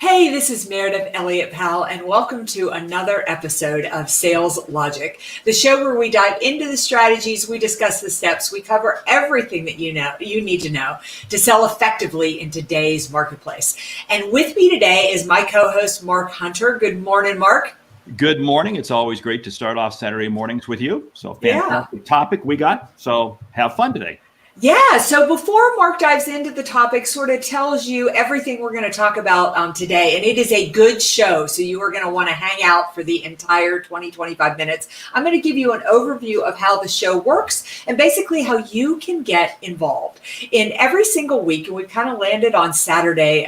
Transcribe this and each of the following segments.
Hey, this is Meridith, Elliott, Powell, and welcome to another episode of Sales Logic, the show where we dive into the strategies, we discuss the steps, we cover everything that you need to know to sell effectively in today's marketplace. And with me today is my co-host, Mark Hunter. Good morning, Mark. Good morning. It's always great to start off Saturday mornings with you. So fantastic topic we got. So have fun today. Yeah, so before Mark dives into the topic, sort of tells you everything we're going to talk about today, and it is a good show, so you are going to want to hang out for the entire 25 minutes. I'm going to give you an overview of how the show works and basically how you can get involved. In every single week, and we've kind of landed on Saturday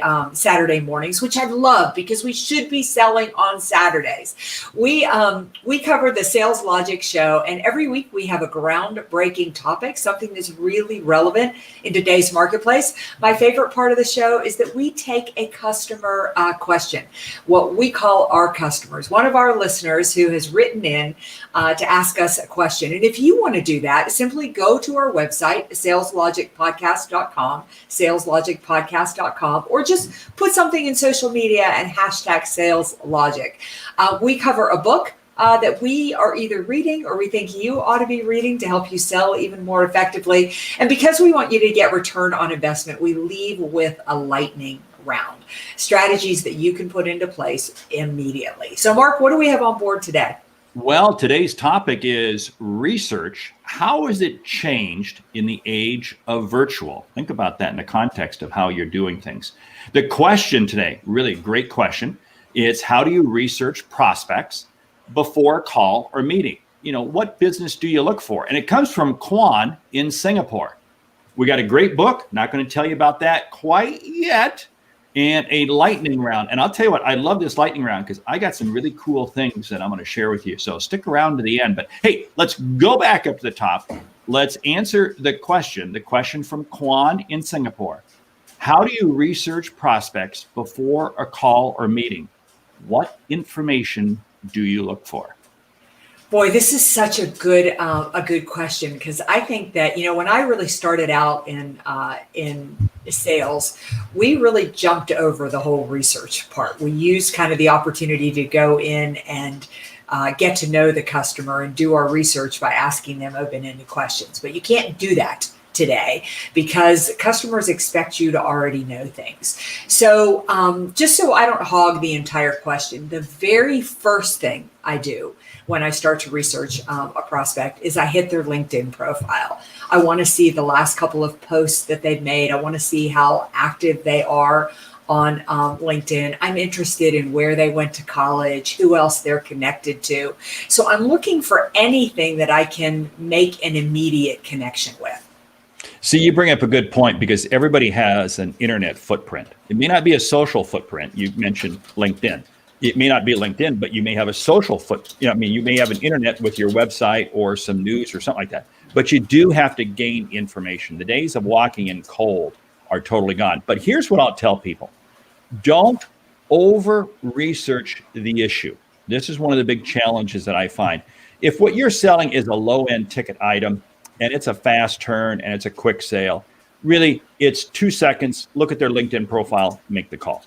mornings, which I love because we should be selling on Saturdays. We cover the Sales Logic show, and every week we have a groundbreaking topic, something that's really relevant in today's marketplace. My favorite part of the show is that we take a customer question, what we call our customers, one of our listeners who has written in to ask us a question. And if you want to do that, simply go to our website, saleslogicpodcast.com, or just put something in social media and hashtag Sales Logic. We cover a book that we are either reading or we think you ought to be reading to help you sell even more effectively. And because we want you to get return on investment, we leave with a lightning round, strategies that you can put into place immediately. So Mark, what do we have on board today? Well, today's topic is research. How has it changed in the age of virtual? Think about that in the context of how you're doing things. The question today, really great question, is how do you research prospects before a call or meeting? You know, what business do you look for? And it comes from Kwan in Singapore. We got a great book, not going to tell you about that quite yet, and a lightning round. And I'll tell you what, I love this lightning round because I got some really cool things that I'm going to share with you. So stick around to the end. But hey, let's go back up to the top. Let's answer the question from Kwan in Singapore. How do you research prospects before a call or meeting? What information do you look for? Boy, this is such a good question, because I think that, you know, when I really started out in sales, we really jumped over the whole research part. We used kind of the opportunity to go in and get to know the customer and do our research by asking them open-ended questions. But you can't do that today because customers expect you to already know things. So just so I don't hog the entire question, the very first thing I do when I start to research a prospect is I hit their LinkedIn profile. I want to see the last couple of posts that they've made. I want to see how active they are on LinkedIn. I'm interested in where they went to college, who else they're connected to. So I'm looking for anything that I can make an immediate connection with. See, you bring up a good point because everybody has an internet footprint. It may not be a social footprint. You mentioned LinkedIn. It may not be LinkedIn, but you may have a social you may have an internet with your website or some news or something like that. But you do have to gain information. The days of walking in cold are totally gone. But here's what I'll tell people. Don't over-research the issue. This is one of the big challenges that I find. If what you're selling is a low-end ticket item, and it's a fast turn and it's a quick sale, really, it's 2 seconds, look at their LinkedIn profile, make the call.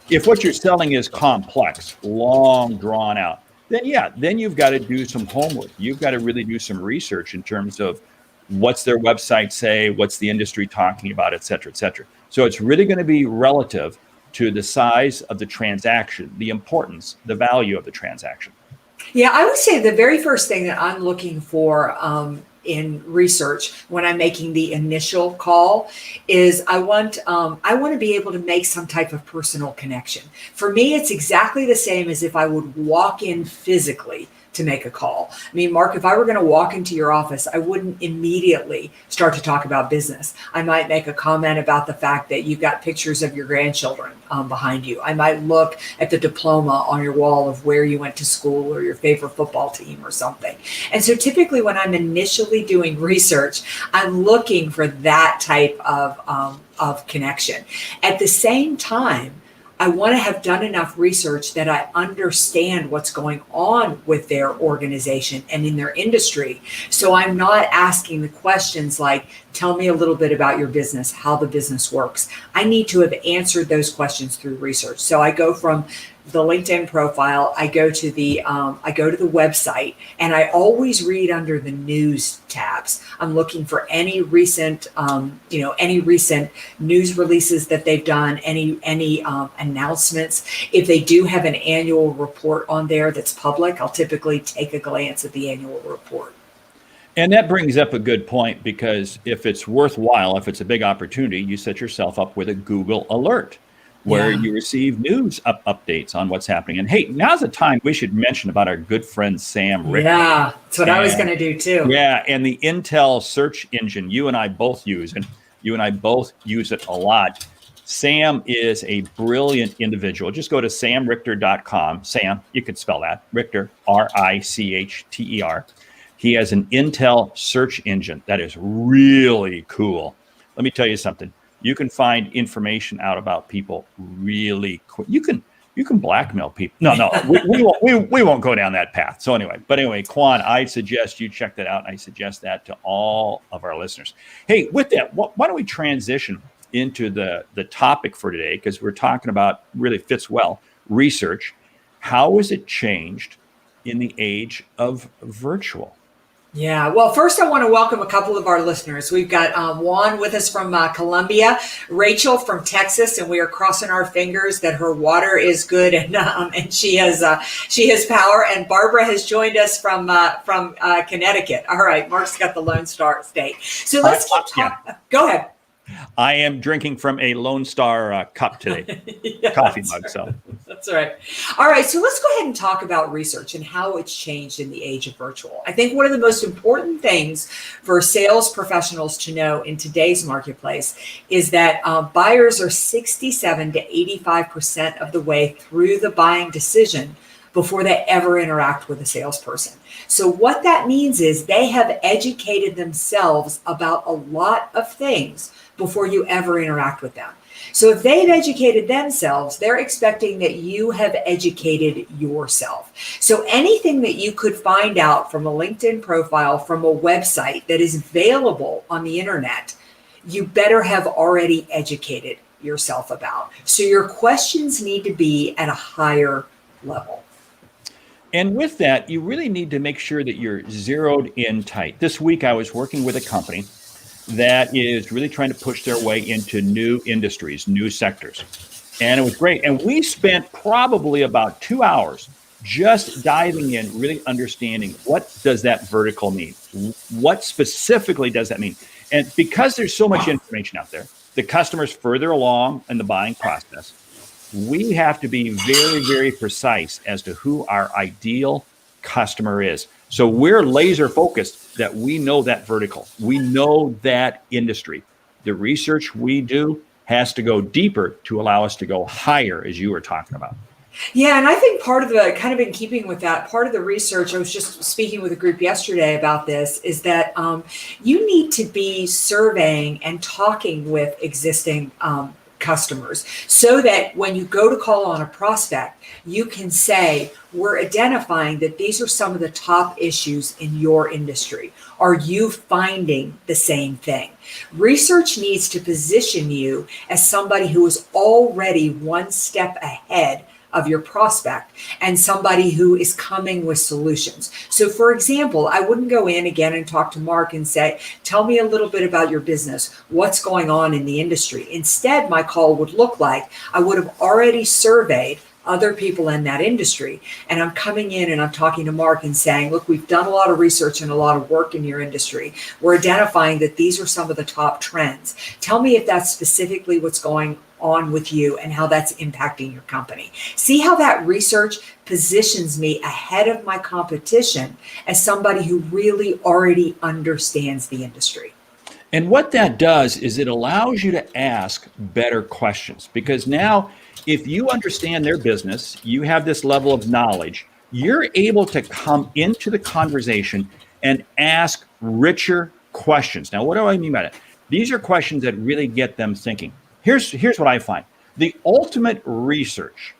If what you're selling is complex, long, drawn out, then you've got to do some homework. You've got to really do some research in terms of what's their website say, what's the industry talking about, et cetera, et cetera. So it's really going to be relative to the size of the transaction, the importance, the value of the transaction. Yeah, I would say the very first thing that I'm looking for in research when I'm making the initial call is I want to be able to make some type of personal connection. For me, it's exactly the same as if I would walk in physically to make a call. I mean, Mark, if I were going to walk into your office, I wouldn't immediately start to talk about business. I might make a comment about the fact that you've got pictures of your grandchildren behind you. I might look at the diploma on your wall of where you went to school or your favorite football team or something. And so typically when I'm initially doing research, I'm looking for that type of connection. At the same time, I want to have done enough research that I understand what's going on with their organization and in their industry. So I'm not asking the questions like, tell me a little bit about your business, how the business works. I need to have answered those questions through research. So I go from the LinkedIn profile, I go to the website, and I always read under the news tabs. I'm looking for any recent news releases that they've done, any announcements. If they do have an annual report on there that's public, I'll typically take a glance at the annual report. And that brings up a good point, because if it's worthwhile, if it's a big opportunity, you set yourself up with a Google alert where you receive news updates on what's happening. And hey, now's the time we should mention about our good friend Sam Richter. Yeah, that's what I was going to do too. Yeah, and the Intel search engine you and I both use, and you and I both use it a lot. Sam is a brilliant individual. Just go to samrichter.com. Sam, you could spell that, Richter, Richter. He has an Intel search engine that is really cool. Let me tell you something. You can find information out about people really quick. You can blackmail people. No, we won't go down that path. So anyway, Quan, I suggest you check that out. And I suggest that to all of our listeners. Hey, with that, why don't we transition into the topic for today? Because we're talking about, really fits well, research. How has it changed in the age of virtual? Yeah, well, first I want to welcome a couple of our listeners. We've got Juan with us from Colombia, Rachel from Texas, and we are crossing our fingers that her water is good and she has power. And Barbara has joined us from Connecticut. All right, Mark's got the Lone Star State. So let's keep talking. Yeah. Go ahead. I am drinking from a Lone Star cup today, coffee mug. So that's right. All right. So let's go ahead and talk about research and how it's changed in the age of virtual. I think one of the most important things for sales professionals to know in today's marketplace is that buyers are 67 to 85% of the way through the buying decision before they ever interact with a salesperson. So what that means is they have educated themselves about a lot of things before you ever interact with them. So if they've educated themselves, they're expecting that you have educated yourself. So anything that you could find out from a LinkedIn profile, from a website that is available on the internet, you better have already educated yourself about. So your questions need to be at a higher level. And with that, you really need to make sure that you're zeroed in tight. This week, I was working with a company that is really trying to push their way into new industries, new sectors. And it was great. And we spent probably about 2 hours just diving in, really understanding, what does that vertical mean? What specifically does that mean? And because there's so much information out there, the customer's further along in the buying process, we have to be very, very precise as to who our ideal customer is. So we're laser focused that we know that vertical. We know that industry. The research we do has to go deeper to allow us to go higher, as you were talking about. Yeah, and I think part of the, kind of in keeping with that, part of the research, I was just speaking with a group yesterday about this, is that you need to be surveying and talking with existing customers so that when you go to call on a prospect, you can say, we're identifying that these are some of the top issues in your industry. Are you finding the same thing? Research needs to position you as somebody who is already one step ahead of your prospect and somebody who is coming with solutions. So for example, I wouldn't go in again and talk to Mark and say, tell me a little bit about your business. What's going on in the industry? Instead, my call would look like I would have already surveyed other people in that industry. And I'm coming in and I'm talking to Mark and saying, look, we've done a lot of research and a lot of work in your industry. We're identifying that these are some of the top trends. Tell me if that's specifically what's going on with you and how that's impacting your company. See how that research positions me ahead of my competition as somebody who really already understands the industry. And what that does is it allows you to ask better questions, because now if you understand their business, you have this level of knowledge, you're able to come into the conversation and ask richer questions. Now, what do I mean by that? These are questions that really get them thinking. Here's what I find. The ultimate research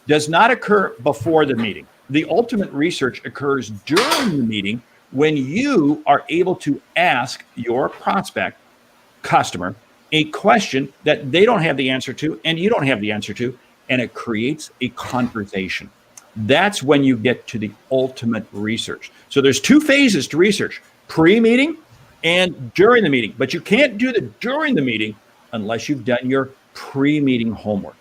does not occur before the meeting. The ultimate research occurs during the meeting when you are able to ask your prospect customer a question that they don't have the answer to and you don't have the answer to, and it creates a conversation. That's when you get to the ultimate research. So there's two phases to research: pre-meeting and during the meeting. But you can't do the during the meeting unless you've done your pre-meeting homework.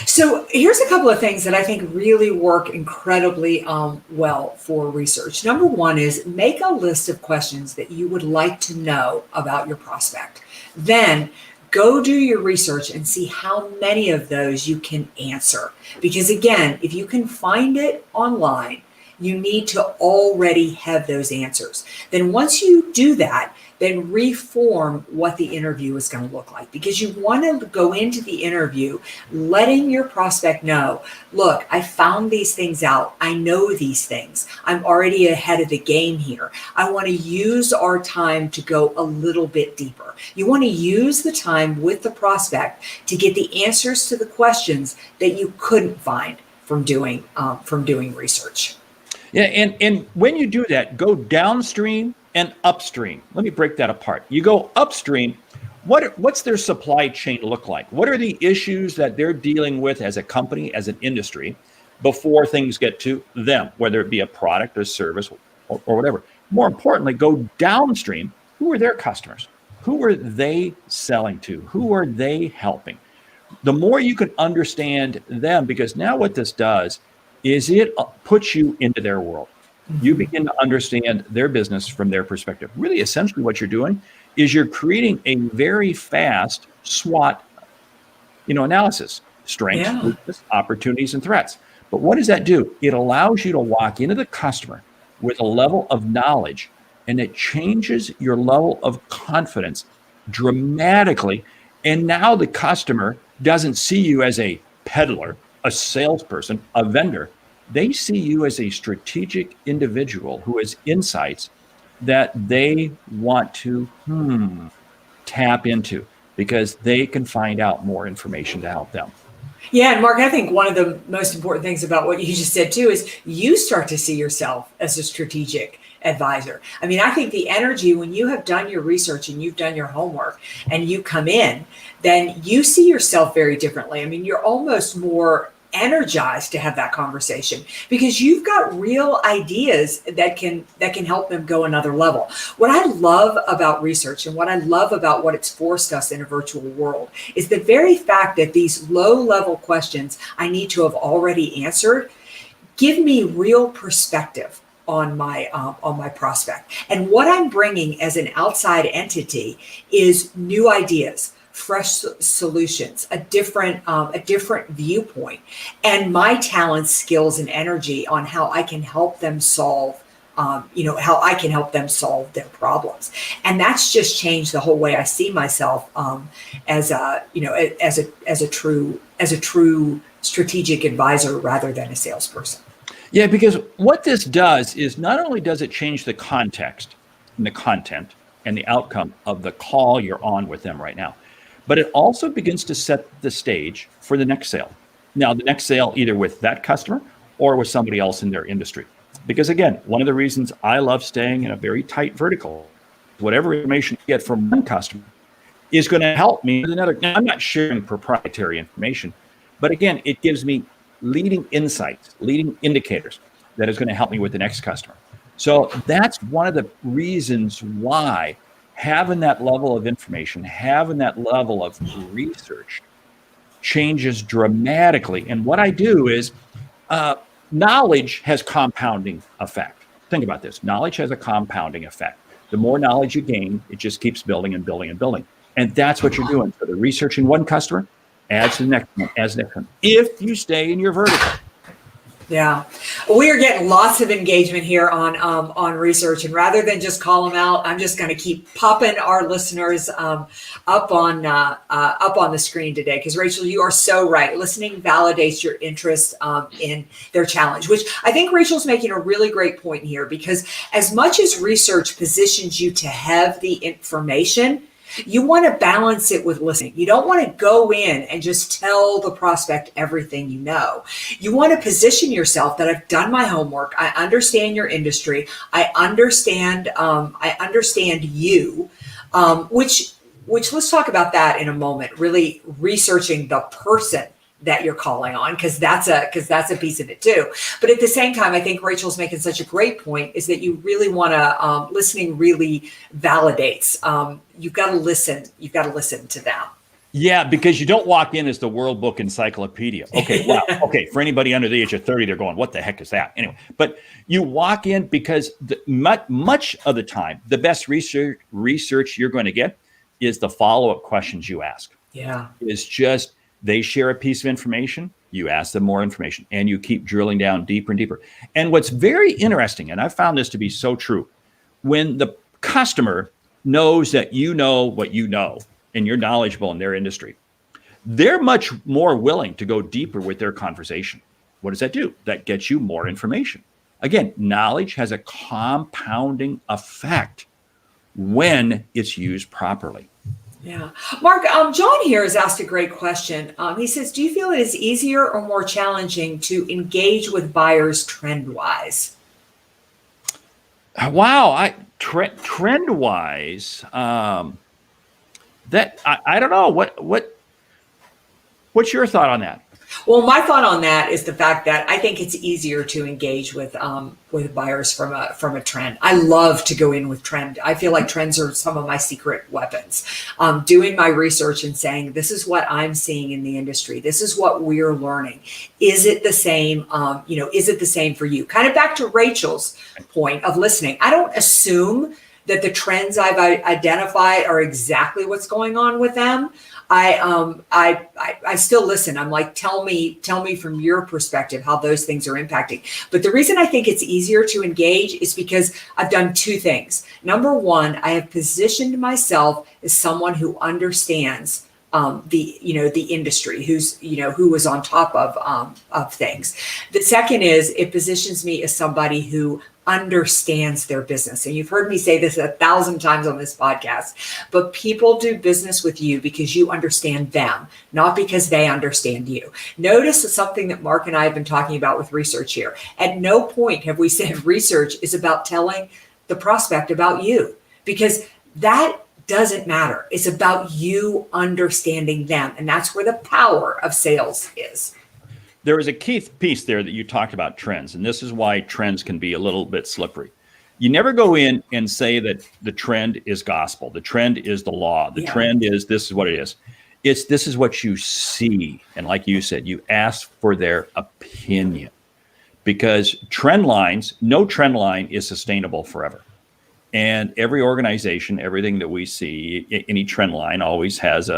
So here's a couple of things that I think really work incredibly well for research. Number one is make a list of questions that you would like to know about your prospect. Then go do your research and see how many of those you can answer. Because again, if you can find it online, you need to already have those answers. Then once you do that, then reform what the interview is going to look like, because you want to go into the interview letting your prospect know, look, I found these things out. I know these things. I'm already ahead of the game here. I want to use our time to go a little bit deeper. You want to use the time with the prospect to get the answers to the questions that you couldn't find from doing research. Yeah, and when you do that, go downstream and upstream. Let me break that apart. You go upstream, what's their supply chain look like? What are the issues that they're dealing with as a company, as an industry, before things get to them, whether it be a product or service or whatever? More importantly, go downstream. Who are their customers? Who are they selling to? Who are they helping? The more you can understand them, because now what this does is it puts you into their world. You begin to understand their business from their perspective. Really, essentially what you're doing is you're creating a very fast SWOT, analysis: strengths, weaknesses, opportunities, and threats. But what does that do? It allows you to walk into the customer with a level of knowledge, and it changes your level of confidence dramatically. And now the customer doesn't see you as a peddler, a salesperson, a vendor. They see you as a strategic individual who has insights that they want to tap into, because they can find out more information to help them. Yeah, and Mark, I think one of the most important things about what you just said too is you start to see yourself as a strategic advisor. I mean, I think the energy when you have done your research and you've done your homework and you come in, then you see yourself very differently. I mean, you're almost more energized to have that conversation because you've got real ideas that can help them go another level. What I love about research and what I love about what it's forced us in a virtual world is the very fact that these low-level questions I need to have already answered give me real perspective on my prospect. And what I'm bringing as an outside entity is new ideas, fresh solutions, a different viewpoint, and my talents, skills, and energy on how I can help them solve their problems. And that's just changed the whole way I see myself as a true strategic advisor rather than a salesperson. Yeah, because what this does is not only does it change the context and the content and the outcome of the call you're on with them right now, but it also begins to set the stage for the next sale. Now, the next sale either with that customer or with somebody else in their industry. Because again, one of the reasons I love staying in a very tight vertical, whatever information you get from one customer is going to help me with another. Now, I'm not sharing proprietary information, but again, it gives me leading insights, leading indicators that is going to help me with the next customer. So that's one of the reasons why having that level of information, having that level of research changes dramatically. And what I do is knowledge has compounding effect. Think about this. Knowledge has a compounding effect. The more knowledge you gain, it just keeps building and building and building. And that's what you're doing. So the research in one customer adds to the next one, adds to the next one, if you stay in your vertical. Yeah, we are getting lots of engagement here on research, and rather than just call them out, I'm just going to keep popping our listeners up on the screen today. Because Rachel, you are so right. Listening validates your interest in their challenge, which I think Rachel's making a really great point here. Because as much as research positions you to have the information, You want to balance it with listening. You don't want to go in and just tell the prospect everything you know. You want to position yourself that I've done my homework. I understand your industry. I understand you, which let's talk about that in a moment. Really researching the person that you're calling on, because that's a piece of it too. But at the same time, I think Rachel's making such a great point, is that you really want to, listening really validates. You've got to listen. You've got to listen to them. Yeah, because you don't walk in as the World Book Encyclopedia. Okay, wow. Okay, for anybody under the age of 30, they're going, what the heck is that? Anyway, but you walk in because much of the time, the best research you're going to get is the follow-up questions you ask. Yeah. It's just, they share a piece of information, you ask them more information, and you keep drilling down deeper and deeper. And what's very interesting, and I found this to be so true, when the customer knows that you know what you know and you're knowledgeable in their industry, they're much more willing to go deeper with their conversation. What does that do? That gets you more information. Again, knowledge has a compounding effect when it's used properly. Yeah. Mark, John here has asked a great question. He says, do you feel it is easier or more challenging to engage with buyers trend-wise? Wow. Trend-wise, that I don't know. What's your thought on that? Well, my thought on that is the fact that I think it's easier to engage with buyers from a trend. I love to go in with trend. I feel like trends are some of my secret weapons. Doing my research and saying, this is what I'm seeing in the industry. This is what we're learning. Is it the same? Is it the same for you? Kind of back to Rachel's point of listening. I don't assume that the trends I've identified are exactly what's going on with them. I still listen. I'm like, tell me from your perspective how those things are impacting. But the reason I think it's easier to engage is because I've done two things. Number one, I have positioned myself as someone who understands the industry, who was on top of things. The second is it positions me as somebody who understands their business. And you've heard me say this 1,000 times on this podcast, but people do business with you because you understand them, not because they understand you. Notice something that Mark and I have been talking about with research here. At no point have we said research is about telling the prospect about you, because that doesn't matter. It's about you understanding them. And that's where the power of sales is. There was a key piece there that you talked about trends, and this is why trends can be a little bit slippery. You never go in and say that the trend is gospel. The trend is the law. The trend is this is what it is. This is what you see. And like you said, you ask for their opinion, because no trend line is sustainable forever. And every organization, everything that we see, any trend line always has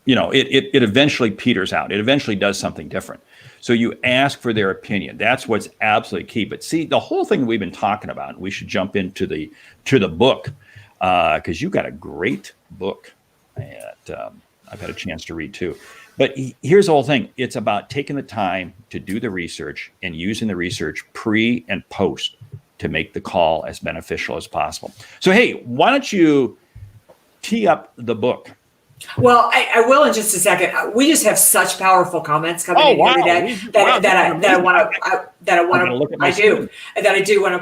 it eventually peters out. It eventually does something different. So you ask for their opinion. That's what's absolutely key. But see, the whole thing we've been talking about, we should jump into the book, because you got a great book that I've had a chance to read too. But here's the whole thing. It's about taking the time to do the research and using the research pre and post to make the call as beneficial as possible. So, hey, why don't you tee up the book? Well, I will in just a second. We just have such powerful comments coming in here today that I want to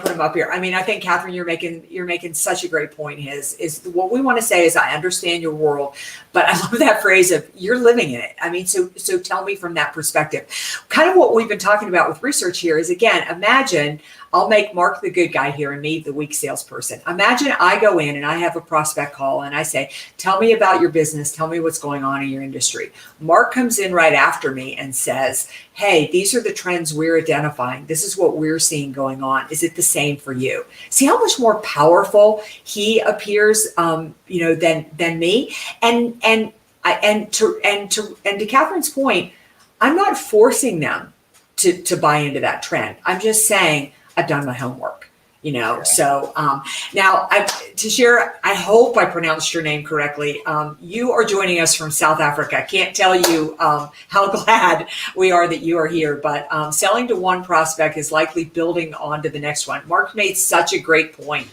put them up here. I mean, I think Catherine, you're making such a great point. Is what we want to say is I understand your world, but I love that phrase of you're living in it. I mean, so tell me from that perspective. Kind of what we've been talking about with research here is, again, imagine I'll make Mark the good guy here and me the weak salesperson. Imagine I go in and I have a prospect call and I say, tell me about your business. Tell me what's going on in your industry. Mark comes in right after me and says, hey, these are the trends we're identifying. This is what we're seeing going on. Is it the same for you? See how much more powerful he appears, than me. And to Catherine's point, I'm not forcing them to buy into that trend. I'm just saying, I've done my homework, Yeah. So now to share, I hope I pronounced your name correctly. You are joining us from South Africa. I can't tell you how glad we are that you are here, but selling to one prospect is likely building on to the next one. Mark made such a great point.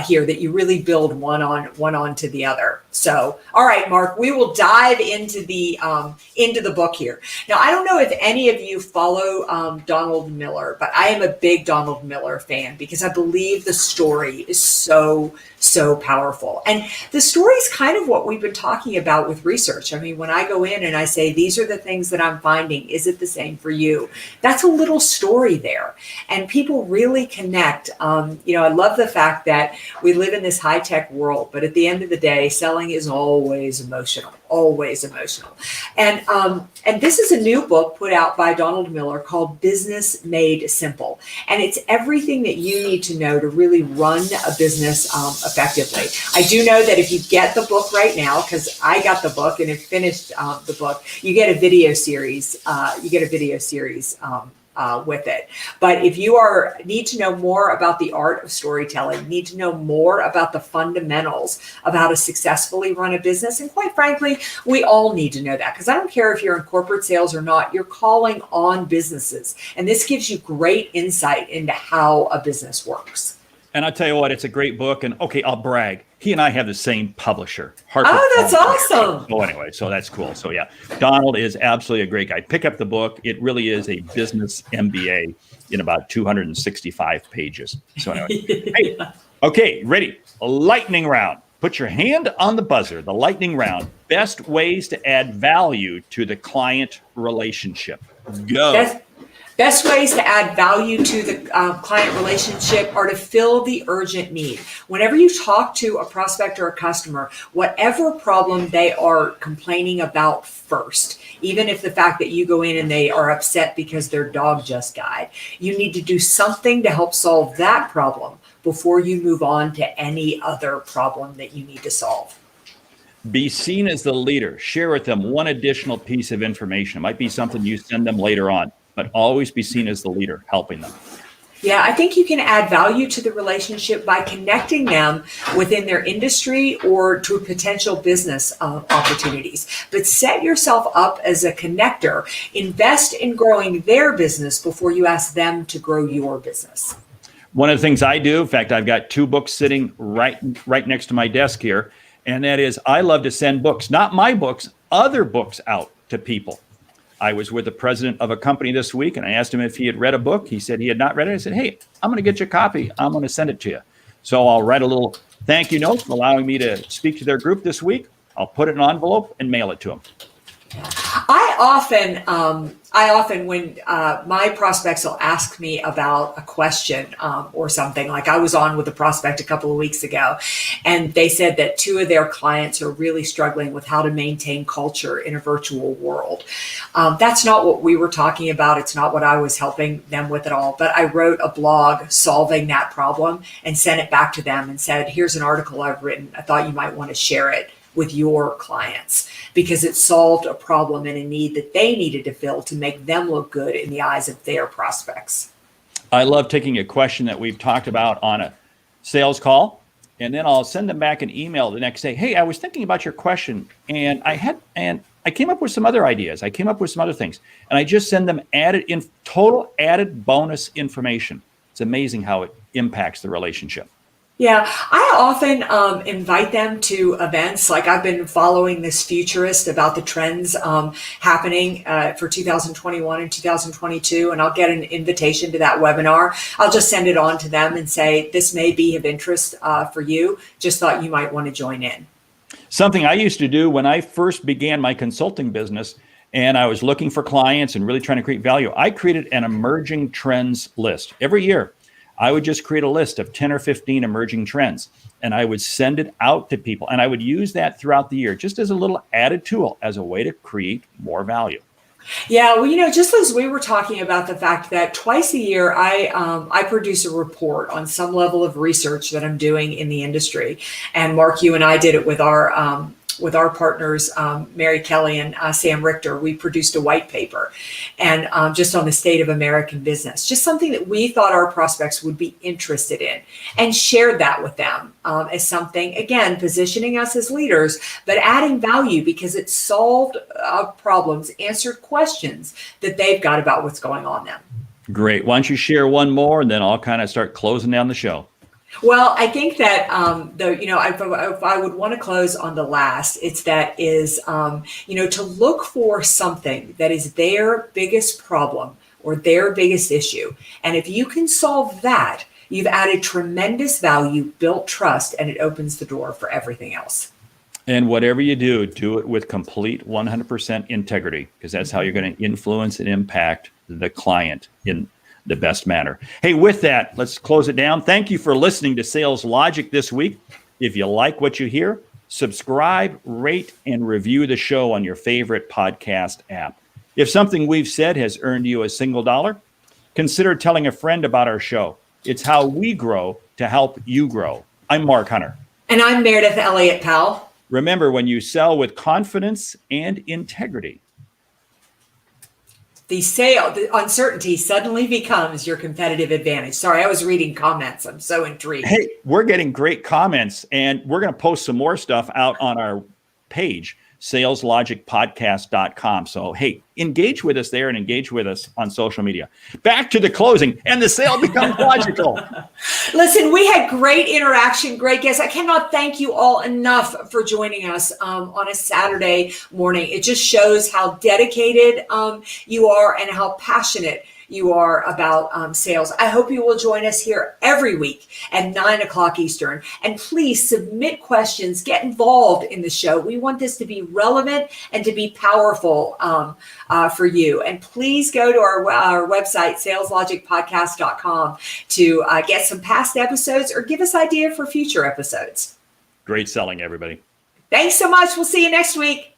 here, that you really build one onto the other. So, all right, Mark, we will dive into the book here. Now, I don't know if any of you follow Donald Miller, but I am a big Donald Miller fan because I believe the story is so powerful. And the story is kind of what we've been talking about with research. I mean, when I go in and I say, these are the things that I'm finding, is it the same for you? That's a little story there. And people really connect. I love the fact that we live in this high-tech world, but at the end of the day, selling is always emotional. And this is a new book put out by Donald Miller called Business Made Simple. And it's everything that you need to know to really run a business effectively. I do know that if you get the book right now, because I got the book and have finished the book, you get a video series. With it. But if you need to know more about the art of storytelling, need to know more about the fundamentals of how to successfully run a business, and quite frankly, we all need to know that, because I don't care if you're in corporate sales or not, you're calling on businesses. And this gives you great insight into how a business works. And I'll tell you what, it's a great book. And okay, I'll brag. He and I have the same publisher. Oh, that's awesome. Oh, anyway, so that's cool. So yeah, Donald is absolutely a great guy. Pick up the book. It really is a business MBA in about 265 pages. So anyway, hey, okay, ready? A lightning round. Put your hand on the buzzer. The lightning round. Best ways to add value to the client relationship. Go. Best ways to add value to the client relationship are to fill the urgent need. Whenever you talk to a prospect or a customer, whatever problem they are complaining about first, even if the fact that you go in and they are upset because their dog just died, you need to do something to help solve that problem before you move on to any other problem that you need to solve. Be seen as the leader. Share with them one additional piece of information. It might be something you send them later on, but always be seen as the leader, helping them. Yeah, I think you can add value to the relationship by connecting them within their industry or to potential business opportunities. But set yourself up as a connector. Invest in growing their business before you ask them to grow your business. One of the things I do, in fact, I've got 2 books sitting right next to my desk here, and that is I love to send books, not my books, other books out to people. I was with the president of a company this week, and I asked him if he had read a book. He said he had not read it. I said, hey, I'm going to get you a copy. I'm going to send it to you. So I'll write a little thank you note for allowing me to speak to their group this week. I'll put it in an envelope and mail it to them. I often, when my prospects will ask me about a question or something, like I was on with a prospect a couple of weeks ago, and they said that 2 of their clients are really struggling with how to maintain culture in a virtual world. That's not what we were talking about. It's not what I was helping them with at all. But I wrote a blog solving that problem and sent it back to them and said, here's an article I've written. I thought you might want to share it with your clients, because it solved a problem and a need that they needed to fill to make them look good in the eyes of their prospects. I love taking a question that we've talked about on a sales call, and then I'll send them back an email the next day. Hey, I was thinking about your question, and I came up with some other ideas. I came up with some other things, and I just send them total added bonus information. It's amazing how it impacts the relationship. Yeah, I often invite them to events. Like I've been following this futurist about the trends happening for 2021 and 2022, and I'll get an invitation to that webinar. I'll just send it on to them and say, this may be of interest for you. Just thought you might want to join in. Something I used to do when I first began my consulting business and I was looking for clients and really trying to create value, I created an emerging trends list. Every year, I would just create a list of 10 or 15 emerging trends, and I would send it out to people. And I would use that throughout the year, just as a little added tool, as a way to create more value. Yeah, well, just as we were talking about the fact that twice a year I produce a report on some level of research that I'm doing in the industry. And Mark, you and I did it with our partners, Mary Kelly and Sam Richter. We produced a white paper and just on the state of American business, just something that we thought our prospects would be interested in, and shared that with them as something, again, positioning us as leaders, but adding value because it solved problems, answered questions that they've got about what's going on now. Great. Why don't you share one more, and then I'll kind of start closing down the show. Well, I think that if I would want to close on the last, it's that is to look for something that is their biggest problem or their biggest issue, and if you can solve that, you've added tremendous value, built trust, and it opens the door for everything else. And whatever you do, do it with complete 100% integrity, because that's how you're going to influence and impact the client in the best manner. Hey, with that, let's close it down. Thank you for listening to Sales Logic this week. If you like what you hear, subscribe, rate, and review the show on your favorite podcast app. If something we've said has earned you a single dollar, consider telling a friend about our show. It's how we grow to help you grow. I'm Mark Hunter. And I'm Meridith Elliott Powell. Remember, when you sell with confidence and integrity, the uncertainty suddenly becomes your competitive advantage. Sorry, I was reading comments. I'm so intrigued. Hey, we're getting great comments, and we're going to post some more stuff out on our page, saleslogicpodcast.com. So, hey, engage with us there and engage with us on social media. Back to the closing, and the sale becomes logical. Listen, we had great interaction, great guests. I cannot thank you all enough for joining us on a Saturday morning. It just shows how dedicated you are and how passionate you are about sales. I hope you will join us here every week at 9:00 Eastern. And please submit questions, get involved in the show. We want this to be relevant and to be powerful for you. And please go to our website, saleslogicpodcast.com, to get some past episodes or give us idea for future episodes. Great selling, everybody. Thanks so much. We'll see you next week.